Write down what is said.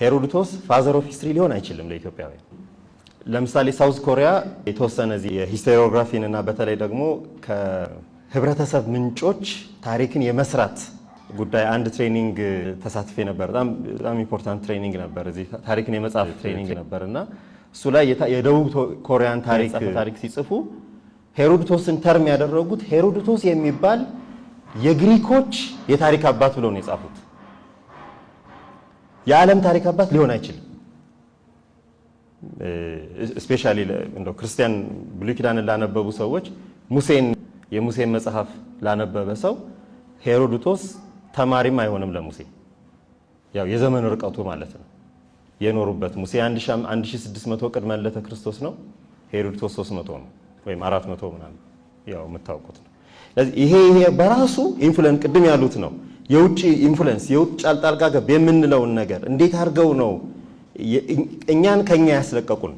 ሄሮዶቶስ ፋዘር ኦፍ ሂስትሪ ሊሆን አይችልም ለኢትዮጵያውያን። ለምሳሌ ሳውዝ ኮሪያ የተወሰነ የሂስቶሪዮግራፊን እና በተለይ ደግሞ ከህብረተሰብ ምንጮች ታሪክን የመስራት ጉዳይ አንድ ትሬኒንግ ተሳትፌ ነበር። በጣም ኢምፖርታንት ትሬኒንግ ነበር። እዚህ ታሪክን የመጻፍ ትሬኒንግ ነበርና እሱ ላይ የደቡብ ኮሪያን ታሪክ ሲጽፉ ሄሮዶቶስን ተርም ያደረጉት ሄሮዶቶስ የሚባል የግሪኮች የታሪክ አባት ብለው ነው የጻፉት። የዓለም ታሪክ አባት ሊሆን አይችልም። ስፔሻሊ እንደው ክርስቲያን ብሉይ ኪዳንን ላነበቡ ሰዎች የሙሴን መጽሐፍ ላነበበ ሰው ሄሮዶቶስ ተማሪም አይሆንም ለሙሴ። ያው የዘመን ርቀቱ ማለት ነው። የኖሩበት ሙሴ 1600 ቅድመ ልደተ ክርስቶስ ነው። ሄሮዶቶስ 300 ነው ወይም 400 ምናምን ያው የምታውቁት ነው። ስለዚህ ይሄ በራሱ ኢንፍሉዌንስ ቅድም ያሉት ነው። የውጭ ኢንፍሉዌንስ የውጭ ጣልቃ ገብ የምንለውን ነገር እንዴት አድርገው ነው እኛን ከኛ ያስለቀቁን?